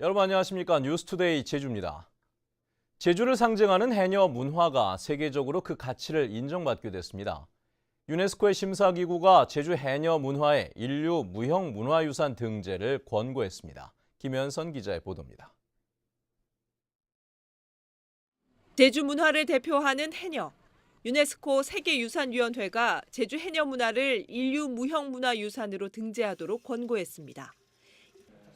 여러분 안녕하십니까? 뉴스투데이 제주입니다. 제주를 상징하는 해녀 문화가 세계적으로 그 가치를 인정받게 됐습니다. 유네스코의 심사기구가 제주 해녀 문화의 인류 무형 문화유산 등재를 권고했습니다. 김현선 기자의 보도입니다. 제주 문화를 대표하는 해녀. 유네스코 세계유산위원회가 제주 해녀 문화를 인류 무형 문화유산으로 등재하도록 권고했습니다.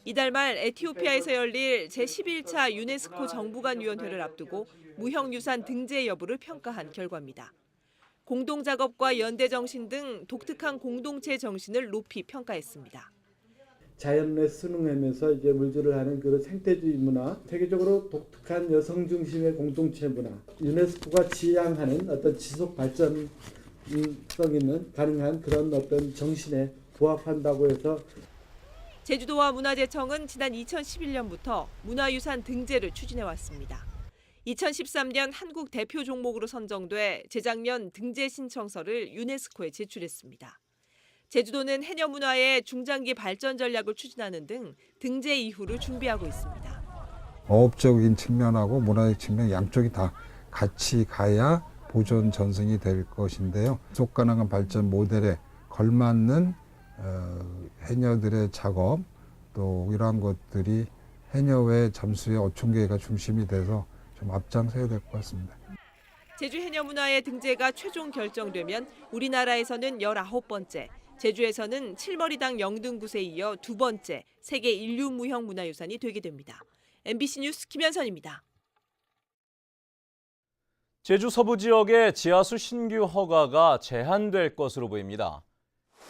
이달 말 에티오피아에서 열릴 제11차 유네스코 정부간위원회를 앞두고 무형유산 등재 여부를 평가한 결과입니다. 공동작업과 연대정신 등 독특한 공동체 정신을 높이 평가했습니다. 자연에 순응하면서 이제 물질을 하는 그런 생태주의 문화, 세계적으로 독특한 여성 중심의 공동체 문화, 유네스코가 지향하는 어떤 지속 발전성 있는 가능한 그런 어떤 정신에 부합한다고 해서 제주도와 문화재청은 지난 2011년부터 문화유산 등재를 추진해 왔습니다. 2013년 한국 대표 종목으로 선정돼 재작년 등재 신청서를 유네스코에 제출했습니다. 제주도는 해녀 문화의 중장기 발전 전략을 추진하는 등 등재 이후를 준비하고 있습니다. 어업적인 측면하고 문화적 측면 양쪽이 다 같이 가야 보존 전승이 될 것인데요. 지속 가능한 발전 모델에 걸맞는 해녀들의 작업 또 이러한 것들이 해녀의 잠수의 어촌계가 중심이 돼서 좀 앞장서야 될 것 같습니다. 제주 해녀 문화의 등재가 최종 결정되면 우리나라에서는 19번째, 제주에서는 칠머리당 영등굿에 이어 두 번째 세계 인류 무형 문화유산이 되게 됩니다. MBC 뉴스 김현선입니다. 제주 서부 지역의 지하수 신규 허가가 제한될 것으로 보입니다.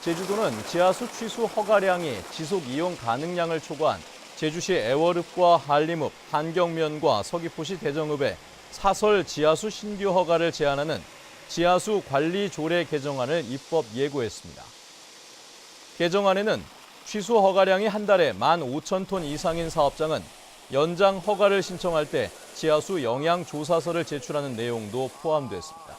제주도는 지하수 취수 허가량이 지속 이용 가능량을 초과한 제주시 애월읍과 한림읍, 한경면과 서귀포시 대정읍의 사설 지하수 신규 허가를 제한하는 지하수 관리 조례 개정안을 입법 예고했습니다. 개정안에는 취수 허가량이 한 달에 15,000톤 이상인 사업장은 연장 허가를 신청할 때 지하수 영향 조사서를 제출하는 내용도 포함됐습니다.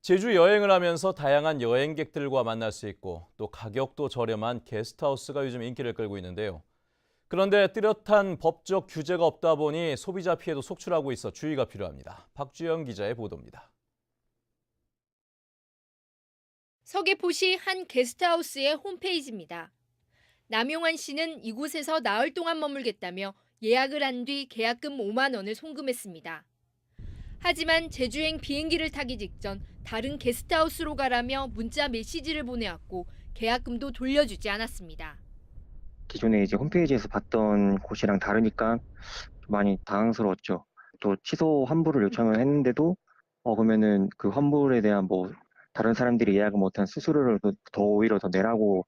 제주 여행을 하면서 다양한 여행객들과 만날 수 있고 또 가격도 저렴한 게스트하우스가 요즘 인기를 끌고 있는데요. 그런데 뚜렷한 법적 규제가 없다 보니 소비자 피해도 속출하고 있어 주의가 필요합니다. 박주영 기자의 보도입니다. 서귀포시 한 게스트하우스의 홈페이지입니다. 남용환 씨는 이곳에서 나흘 동안 머물겠다며 예약을 한 뒤 계약금 5만 원을 송금했습니다. 하지만 제주행 비행기를 타기 직전 다른 게스트하우스로 가라며 문자 메시지를 보내왔고 계약금도 돌려주지 않았습니다. 기존에 이제 홈페이지에서 봤던 곳이랑 다르니까 좀 많이 당황스러웠죠. 또 취소 환불을 요청을 했는데도 그러면은 그 환불에 대한 다른 사람들이 예약을 못한 수수료를 더 오히려 더 내라고.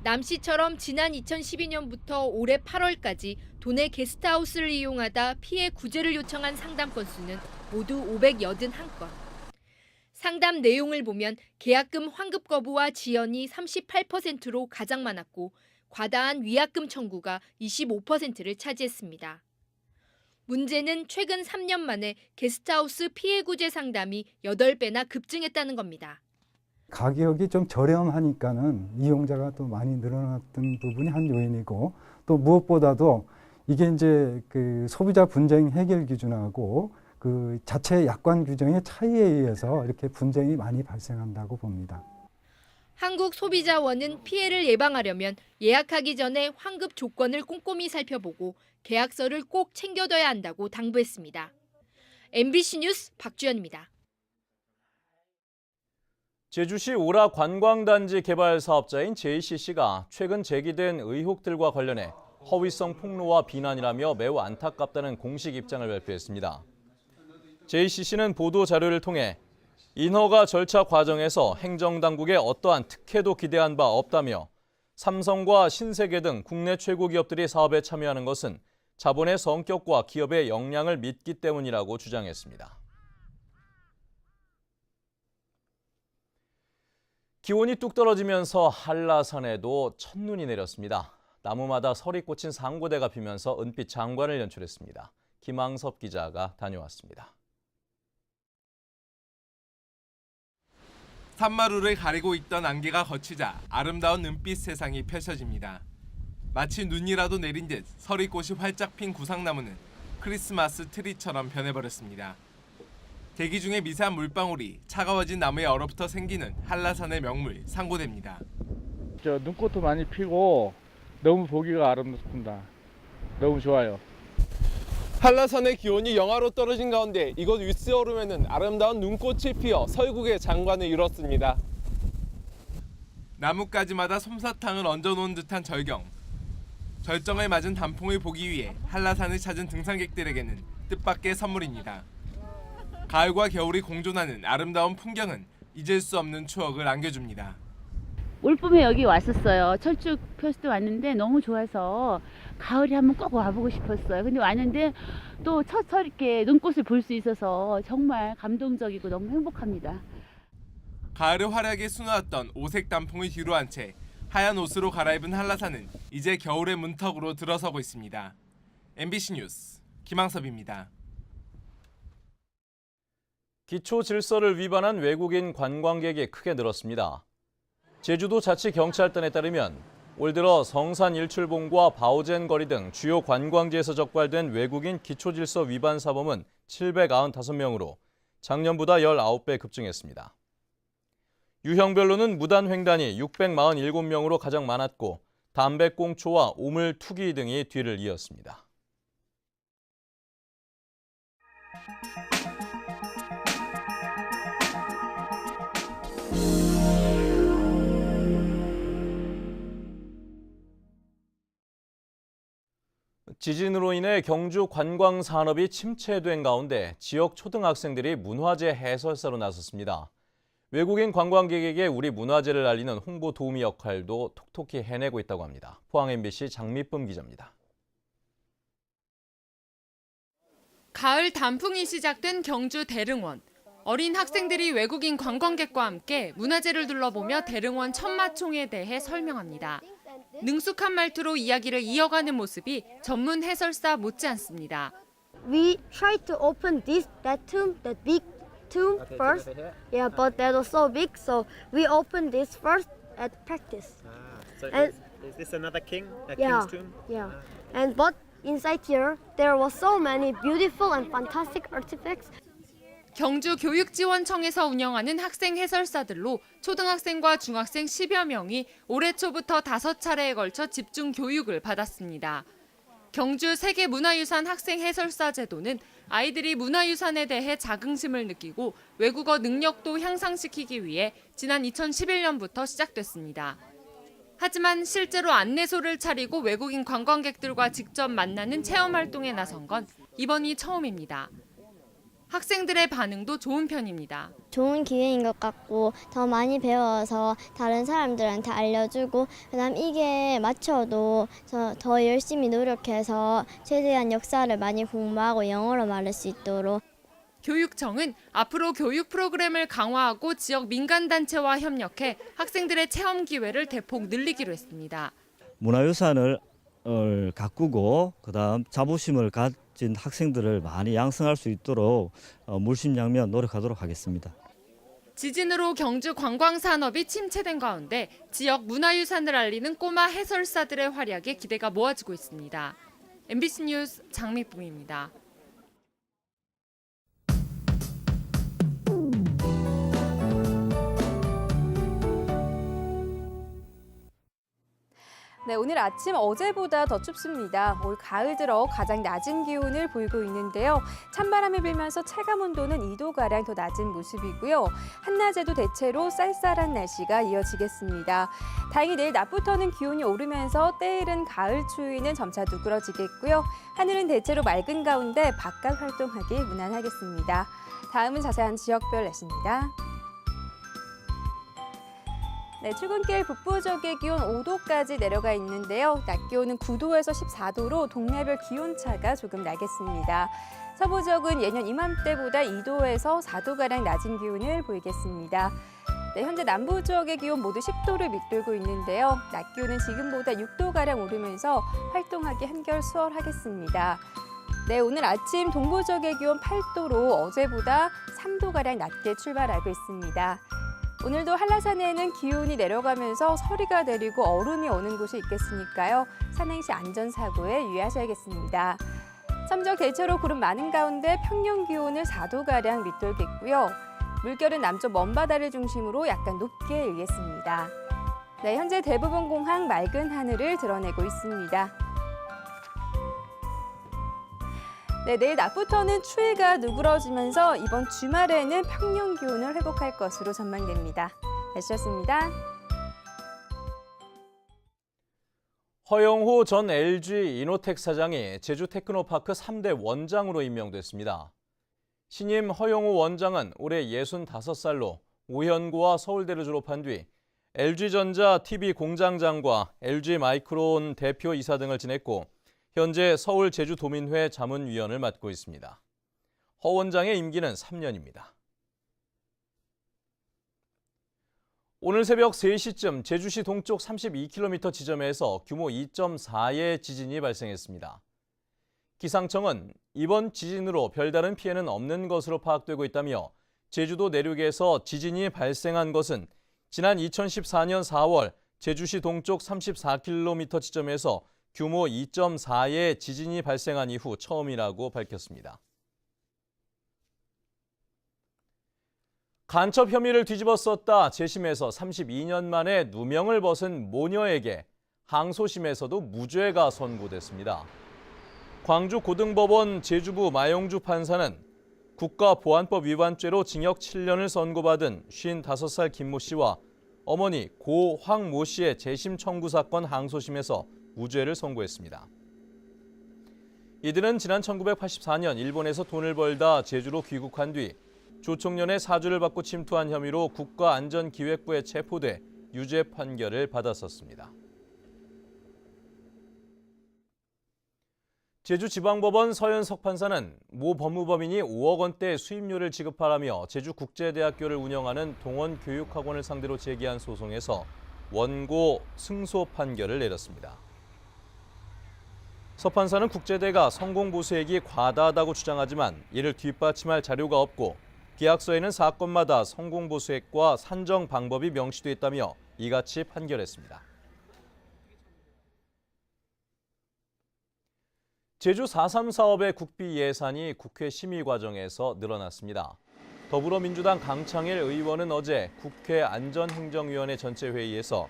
남 씨처럼 지난 2012년부터 올해 8월까지 도내 게스트하우스를 이용하다 피해 구제를 요청한 상담 건수는 모두 581건. 상담 내용을 보면 계약금 환급 거부와 지연이 38%로 가장 많았고 과다한 위약금 청구가 25%를 차지했습니다. 문제는 최근 3년 만에 게스트하우스 피해 구제 상담이 8배나 급증했다는 겁니다. 가격이 좀 저렴하니까는 이용자가 또 많이 늘어났던 부분이 한 요인이고 또 무엇보다도 이게 이제 그 소비자 분쟁 해결 기준하고 그 자체 약관 규정의 차이에 의해서 이렇게 분쟁이 많이 발생한다고 봅니다. 한국소비자원은 피해를 예방하려면 예약하기 전에 환급 조건을 꼼꼼히 살펴보고 계약서를 꼭 챙겨둬야 한다고 당부했습니다. MBC 뉴스 박주연입니다. 제주시 오라 관광단지 개발 사업자인 JCC가 최근 제기된 의혹들과 관련해 허위성 폭로와 비난이라며 매우 안타깝다는 공식 입장을 발표했습니다. JCC는 보도 자료를 통해 인허가 절차 과정에서 행정당국의 어떠한 특혜도 기대한 바 없다며 삼성과 신세계 등 국내 최고 기업들이 사업에 참여하는 것은 자본의 성격과 기업의 역량을 믿기 때문이라고 주장했습니다. 기온이 뚝 떨어지면서 한라산에도 첫눈이 내렸습니다. 나무마다 설이 꽂힌 상고대가 피면서 은빛 장관을 연출했습니다. 김항섭 기자가 다녀왔습니다. 산마루를 가리고 있던 안개가 걷히자 아름다운 은빛 세상이 펼쳐집니다. 마치 눈이라도 내린 듯 서리꽃이 활짝 핀 구상나무는 크리스마스 트리처럼 변해버렸습니다. 대기 중에 미세한 물방울이 차가워진 나무에 얼어붙어 생기는 한라산의 명물 상고대입니다. 눈꽃도 많이 피고 너무 보기가 아름답습니다. 너무 좋아요. 한라산의 기온이 영하로 떨어진 가운데 이곳 윗세오름에는 아름다운 눈꽃이 피어 설국의 장관을 이뤘습니다. 나뭇가지마다 솜사탕을 얹어놓은 듯한 절경. 절정을 맞은 단풍을 보기 위해 한라산을 찾은 등산객들에게는 뜻밖의 선물입니다. 가을과 겨울이 공존하는 아름다운 풍경은 잊을 수 없는 추억을 안겨줍니다. 올봄에 여기 왔었어요. 철쭉 폈을 때 왔는데 너무 좋아서 가을에 한번 꼭 와보고 싶었어요. 근데 왔는데 또 첫철 이렇게 눈꽃을 볼 수 있어서 정말 감동적이고 너무 행복합니다. 가을을 화려하게 수놓았던 오색 단풍을 뒤로한 채 하얀 옷으로 갈아입은 한라산은 이제 겨울의 문턱으로 들어서고 있습니다. MBC 뉴스 김항섭입니다. 기초 질서를 위반한 외국인 관광객이 크게 늘었습니다. 제주도 자치경찰단에 따르면 올 들어 성산 일출봉과 바오젠 거리 등 주요 관광지에서 적발된 외국인 기초질서 위반 사범은 795명으로 작년보다 19배 급증했습니다. 유형별로는 무단횡단이 647명으로 가장 많았고 담배꽁초와 오물 투기 등이 뒤를 이었습니다. 지진으로 인해 경주 관광 산업이 침체된 가운데 지역 초등학생들이 문화재 해설사로 나섰습니다. 외국인 관광객에게 우리 문화재를 알리는 홍보 도우미 역할도 톡톡히 해내고 있다고 합니다. 포항 MBC 장미쁨 기자입니다. 가을 단풍이 시작된 경주 대릉원. 어린 학생들이 외국인 관광객과 함께 문화재를 둘러보며 대릉원 천마총에 대해 설명합니다. 능숙한 말투로 이야기를 이어가는 모습이 전문 해설사 못지않습니다. We tried to open that big tomb first. Yeah, but that was so big, so we opened this first at practice. Is this another king? Yeah, King's tomb? yeah. But inside here, there was so many beautiful and fantastic artifacts. 경주 교육지원청에서 운영하는 학생 해설사들로 초등학생과 중학생 10여 명이 올해 초부터 5차례에 걸쳐 집중 교육을 받았습니다. 경주 세계문화유산 학생 해설사 제도는 아이들이 문화유산에 대해 자긍심을 느끼고 외국어 능력도 향상시키기 위해 지난 2011년부터 시작됐습니다. 하지만 실제로 안내소를 차리고 외국인 관광객들과 직접 만나는 체험활동에 나선 건 이번이 처음입니다. 학생들의 반응도 좋은 편입니다. 좋은 기회인 것 같고 더 많이 배워서 다른 사람들한테 알려주고 그다음 이게 맞춰도 더 열심히 노력해서 최대한 역사를 많이 공부하고 영어로 말할 수 있도록. 교육청은 앞으로 교육 프로그램을 강화하고 지역 민간단체와 협력해 학생들의 체험 기회를 대폭 늘리기로 했습니다. 문화유산을 가꾸고 그다음 자부심을 가진 학생들을 많이 양성할 수 있도록 물심양면 노력하도록 하겠습니다. 지진으로 경주 관광산업이 침체된 가운데 지역 문화유산을 알리는 꼬마 해설사들의 활약에 기대가 모아지고 있습니다. MBC 뉴스 장미쁨입니다. 네, 오늘 아침 어제보다 더 춥습니다. 올 가을 들어 가장 낮은 기온을 보이고 있는데요. 찬바람이 불면서 체감온도는 2도가량 더 낮은 모습이고요. 한낮에도 대체로 쌀쌀한 날씨가 이어지겠습니다. 다행히 내일 낮부터는 기온이 오르면서 때이른 가을 추위는 점차 누그러지겠고요. 하늘은 대체로 맑은 가운데 바깥 활동하기 무난하겠습니다. 다음은 자세한 지역별 날씨입니다. 네, 출근길 북부 지역의 기온 5도까지 내려가 있는데요. 낮 기온은 9도에서 14도로 동네별 기온차가 조금 나겠습니다. 서부 지역은 예년 이맘때보다 2도에서 4도가량 낮은 기온을 보이겠습니다. 네, 현재 남부 지역의 기온 모두 10도를 밑돌고 있는데요. 낮 기온은 지금보다 6도가량 오르면서 활동하기 한결 수월하겠습니다. 네, 오늘 아침 동부 지역의 기온 8도로 어제보다 3도가량 낮게 출발하고 있습니다. 오늘도 한라산에는 기온이 내려가면서 서리가 내리고 얼음이 오는 곳이 있겠으니까요. 산행시 안전사고에 유의하셔야겠습니다. 삼적 대체로 구름 많은 가운데 평년 기온을 4도가량 밑돌겠고요. 물결은 남쪽 먼바다를 중심으로 약간 높게 일겠습니다. 네, 현재 대부분 공항 맑은 하늘을 드러내고 있습니다. 네, 내일 낮부터는 추위가 누그러지면서 이번 주말에는 평년 기온을 회복할 것으로 전망됩니다. 날씨였습니다. 허영호 전 LG 이노텍 사장이 제주 테크노파크 3대 원장으로 임명됐습니다. 신임 허영호 원장은 올해 65살로 오현고와 서울대를 졸업한 뒤 LG전자 TV 공장장과 LG마이크론 대표이사 등을 지냈고 현재 서울 제주도민회 자문위원을 맡고 있습니다. 허 원장의 임기는 3년입니다. 오늘 새벽 3시쯤 제주시 동쪽 32km 지점에서 규모 2.4의 지진이 발생했습니다. 기상청은 이번 지진으로 별다른 피해는 없는 것으로 파악되고 있다며 제주도 내륙에서 지진이 발생한 것은 지난 2014년 4월 제주시 동쪽 34km 지점에서 규모 2.4의 지진이 발생한 이후 처음이라고 밝혔습니다. 간첩 혐의를 뒤집어썼다 재심에서 32년 만에 누명을 벗은 모녀에게 항소심에서도 무죄가 선고됐습니다. 광주고등법원 제주부 마용주 판사는 국가보안법 위반죄로 징역 7년을 선고받은 55살 김모 씨와 어머니 고 황모 씨의 재심 청구 사건 항소심에서 무죄를 선고했습니다. 이들은 지난 1984년 일본에서 돈을 벌다 제주로 귀국한 뒤 조총련의 사주를 받고 침투한 혐의로 국가안전기획부에 체포돼 유죄 판결을 받았었습니다. 제주지방법원 서현석 판사는 모 법무법인이 5억 원대 수임료를 지급하라며 제주국제대학교를 운영하는 동원교육학원을 상대로 제기한 소송에서 원고 승소 판결을 내렸습니다. 서 판사는 국제대가 성공보수액이 과다하다고 주장하지만 이를 뒷받침할 자료가 없고 계약서에는 사건마다 성공보수액과 산정 방법이 명시돼 있다며 이같이 판결했습니다. 제주 4.3 사업의 국비 예산이 국회 심의 과정에서 늘어났습니다. 더불어민주당 강창일 의원은 어제 국회 안전행정위원회 전체 회의에서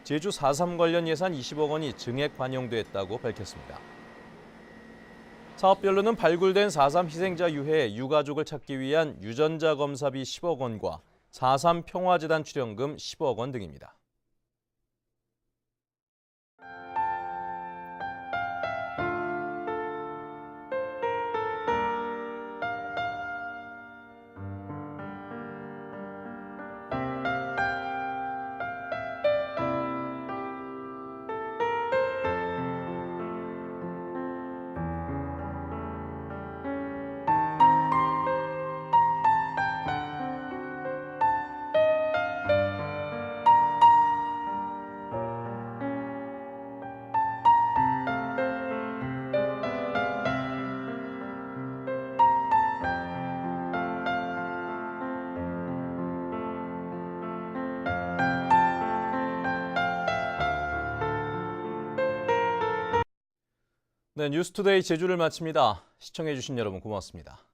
제주 4.3 관련 예산 20억 원이 증액 반영됐다고 밝혔습니다. 사업별로는 발굴된 4.3 희생자 유해의 유가족을 찾기 위한 유전자 검사비 10억 원과 4.3 평화재단 출연금 10억 원 등입니다. 네, 뉴스투데이 제주를 마칩니다. 시청해주신 여러분 고맙습니다.